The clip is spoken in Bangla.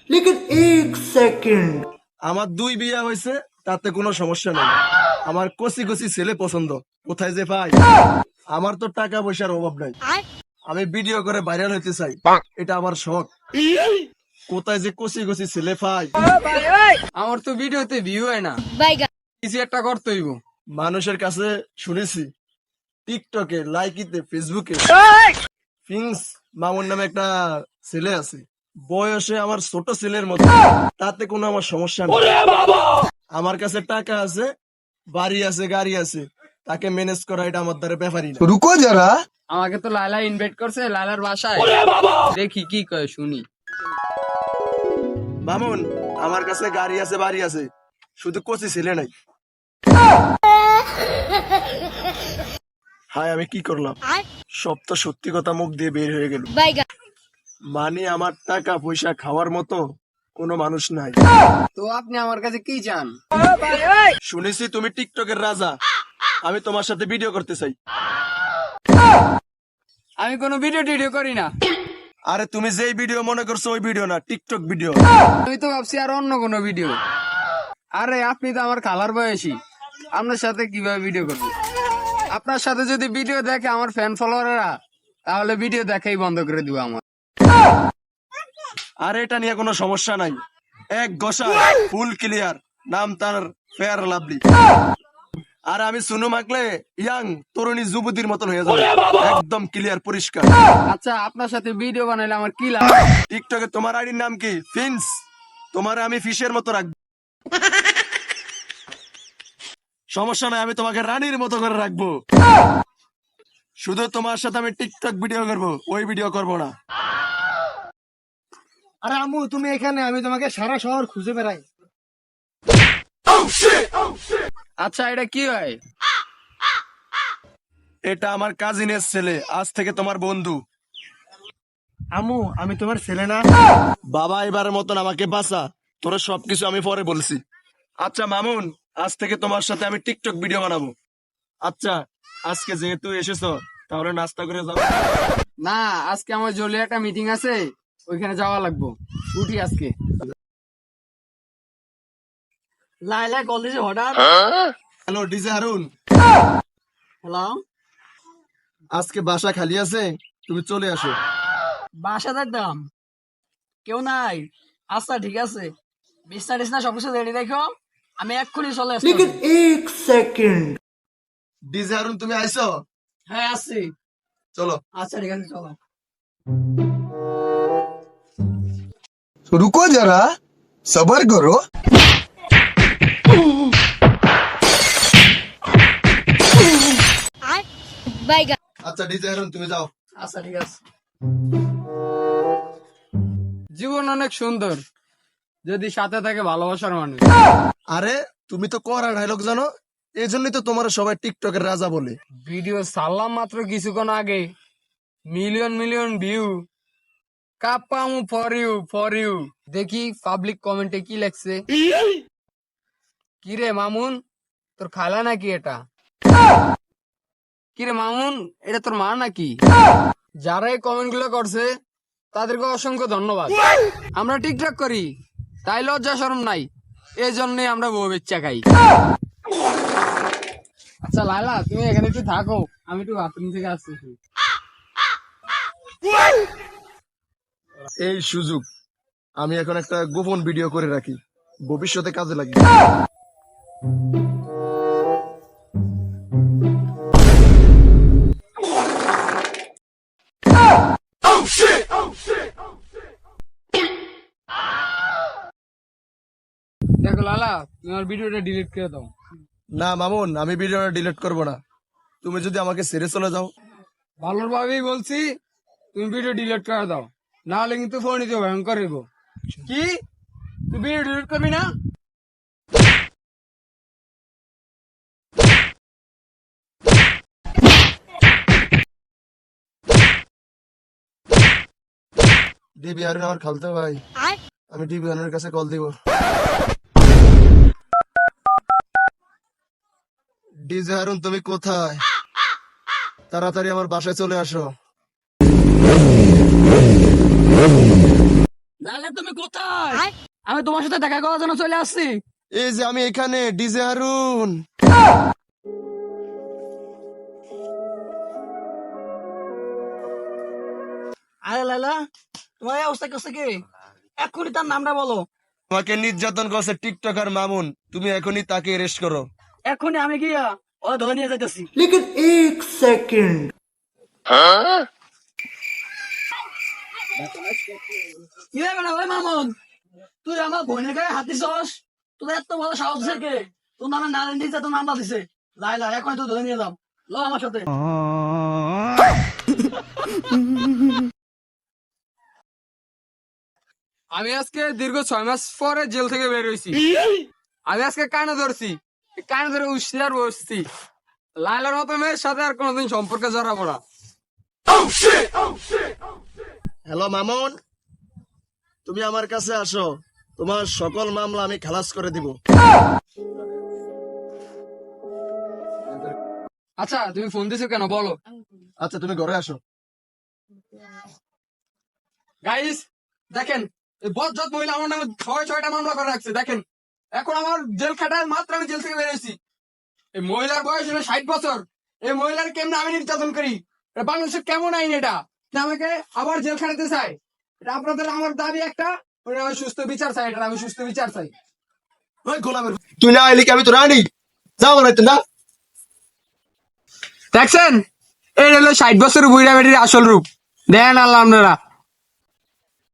लेकिन एक सेकंड আমার 2 বিয়া হয়েছে, তাতে কোনো সমস্যা নেই। আমার কচি কচি ছেলে পছন্দ, কোথায় যে পাই। আমার তো টাকা পয়সার অভাব নাই, আমি ভিডিও করে ভাইরাল হইতে চাই, এটা আমার শখ। কোথায় যে কচি কচি ছেলে পাই। আমার তো ভিডিওতে ভিউ হয় না, কিছু একটা করতে হইব। মানুষের কাছে শুনেছি টিকটকে, লাইকিতে, ফেসবুকে ফিংস মামুন নামে একটা ছেলে আছে, বয়সে আমার ছোট ছেলের মতো, তাতে কোনো আমার সমস্যা নেই। আমার কাছে টাকা আছে, বাড়ি আছে, গাড়ি আছে, তাকে ম্যানেজ করা এটা আমার দ্বারা ব্যাপারই না। रुको जरा। আমাকে তো লাইলা ইনভাইট করছে লাইলার বাসায়, দেখি কি কয় শুনি। মামুন, আমার কাছে গাড়ি আছে, বাড়ি আছে, শুধু কচি ছেলে নাই। হায়, আমি কি করলাম? সব তো সত্যি কথা মুখ দিয়ে বের হয়ে গেল। মানে আমার টাকা পয়সা খাওয়ার মতো কোনো মানুষ নাই। তো আপনি আমার কাছে কি চান? শুনেছি তুমি টিকটকের রাজা, আমি তোমার সাথে ভিডিও করতে চাই। আমি কোনো ভিডিও টিডিও করি না। আরে তুমি যেই ভিডিও মনে করছো ওই ভিডিও না, টিকটক ভিডিও। আমি তো ভাবছি আর অন্য কোনো ভিডিও। আরে আপনি তো আমার খালার বয়সী, আপনার সাথে কিভাবে ভিডিও করবো? আপনার সাথে যদি ভিডিও দেখে আমার ফ্যান ফলোয়াররা, তাহলে ভিডিও দেখাই বন্ধ করে দিব আমার। আরে এটা নিয়ে কোনো সমস্যা নাই, এক ঘষা ফুল ক্লিয়ার, নাম তার ফেয়ার লাভলি। আর আমি সুনু মাখলে ইয়াং তরুণী যুবতীর মতন হয়ে যাবে, একদম ক্লিয়ার পরিষ্কার। আচ্ছা, আপনার সাথে ভিডিও বানাইলে আমার কি লাভ? টিকটকে তোমার আইডির নাম কি? ফিন্স। তোমার আমি ফিশের মতো রাখবো, সমস্যা নাই, আমি তোমাকে রানীর মতো করে রাখবো। শুধু তোমার সাথে আমি টিকটক ভিডিও করবো, ওই ভিডিও করবো না। আরে আম্মু তুমি এখানে, আমি তোমাকে সারা শহর খুঁজে বেড়াই। আচ্ছা, এটা কি হয়? এটা আমার কাজিনের ছেলে, আজ থেকে তোমার বন্ধু। আম্মু আমি তোমার ছেলে না? বাবা, এবারের মতন আমাকে বাঁচা, তোরা সবকিছু আমি পরে বলছি। আচ্ছা মামুন, আজ থেকে তোমার সাথে আমি টিকটক ভিডিও বানাবো। আচ্ছা, আজকে যেহেতু এসেছো, তাহলে নাস্তা করে যাও। না, আজকে আমার জরুরি একটা মিটিং আছে, ওইখানে যাওয়া লাগবো, উঠি আজকে। লাইলা কল দিছে হঠাৎ। হ্যালো ডিজে হারুন, হ্যালো, আজকে বাসা খালি আছে, তুমি চলে আসো। বাসা দেখতাম কেউ নাই। আচ্ছা ঠিক আছে, বিছনা টিছনা সবকিছু রেডি রাখো, আমি এক্ষুনি চলে আসছি। लेकिन एक सेकंड ডিজে হারুন, তুমি আইছো? হ্যাঁ আসছি। চলো। আচ্ছা ঠিক আছে, চলো। रुको जरा, सबर करो। আচ্ছা ডিজে হারুন, তুমি যাও। আচ্ছা ঠিক আছে। জীবন অনেক সুন্দর, যদি সাথে থাকে ভালোবাসার মানুষ। আরে তুমি তো করা ডায়লগ জানো, এই জন্যই তো তোমার সবাই টিকটকের রাজা বলে। ভিডিও ছাড়লাম মাত্র কিছুক্ষণ আগে, মিলিয়ন মিলিয়ন ভিউ। কাপামু ফর ইউ। দেখি পাবলিক কমেন্টে কি লেখছে। কিরে মামুন, তোর খালা নাকি এটা? কিরে মামুন, এটা তোর মা নাকি? যারা এই কমেন্ট গুলো করছে তাদেরকে অসংখ্য ধন্যবাদ। আমরা টিকটক করি, তাই লজ্জা শরম নাই, এই জন্যই আমরা বউ বেচ্চা খাই। আচ্ছা লালা, তুমি এখানে একটু থাকো, আমি একটু বাথরুম থেকে আসতেছি। এই সুযোগ আমি এখন একটা গোপন ভিডিও করে রাখি, ভবিষ্যতে কাজে লাগবে। দেখো লালা, তুমি আমার ভিডিওটা ডিলিট করে দাও। না মামুন, আমি ভিডিওটা ডিলিট করবো না, তুমি যদি আমাকে ছেড়ে চলে যাও। ভালোভাবেই বলছি, তুমি ভিডিও ডিলিট করে দাও, না হলে কিন্তু ফোন নিতে ভয়ঙ্কর হইব। কি, তুই ভিডিও ডিলিট করবি না? ডিবি হারুন আমার খালতো ভাই, আমি ডিবি হারুনের কাছে কল দিব। ডিজে হারুন, তুমি কোথায়? তাড়াতাড়ি আমার বাসায় চলে আসো। লাইলা তুমি কোথায়? আমি তোমার সাথে দেখা করার জন্য চলে আসছি। এই যে আমি এখানে, ডিজে হারুন। আরে লাইলা, তোমার এই অবস্থা করছে কি? এক্ষুনি তার নামটা বলো। আমাকে নির্যাতন করছে টিকটকার মামুন, তুমি এখনই তাকে অ্যারেস্ট করো। এক্ষুনি আমি গিয়া ওরা ধরে নিয়ে যাইতেছি। लेकिन एक सेकंड। কি রে বেটা, ওই মামুন, তুই আমার বোনের গায়ে হাত দিছস? তোর এত বড় সাহস থেকে তোর নামে নারী নির্যাতন মামলা দিছে। লাইলা, এখন তুই ধরে নিয়ে যাম। ল আমার সাথে। আমি আজকে দীর্ঘ 6 মাস পরে জেল থেকে বের হয়েছি। আমি আজকে কানে ধরছি, কানে ধরে উশিয়ার বসছি। লাইলার মতো মেয়ের সাথে আর কোনোদিন সম্পর্কে জড়াবো না। হ্যালো মামুন, তুমি আমার কাছে আসো, তোমার সকল মামলা আমি খালাস করে দিব। আচ্ছা, তুমি ফোন দিছো কেন বলো? আচ্ছা তুমি ঘরে আসো। গাইস দেখেন, এই বজ্জাত মহিলা আমার নামে 6টা মামলা করে রাখছে। দেখেন, এখন আমার জেল খাটায় মাত্র আমি জেল থেকে বেরিয়েছি। এই মহিলার বয়স হলো 60 বছর। এই মহিলার কেমন আমি নির্যাতন করি? এটা বাংলাদেশের কেমন আইন এটা? যে আমাকে আবার জেল খাটাতে চাই? এটা আপনাদের আমার দাবি একটা, ওটা আমি সুস্থ বিচার চাই। এটা আমি সুস্থ বিচার চাই। ওই গোলামের, তুই না আইলি কি আমি তো রানি? যাও না তুই না। দেখছেন, এই হলো 60 বছরের বুড়া বেটির আসল রূপ। দেখেন আল্লাহ আপনারা।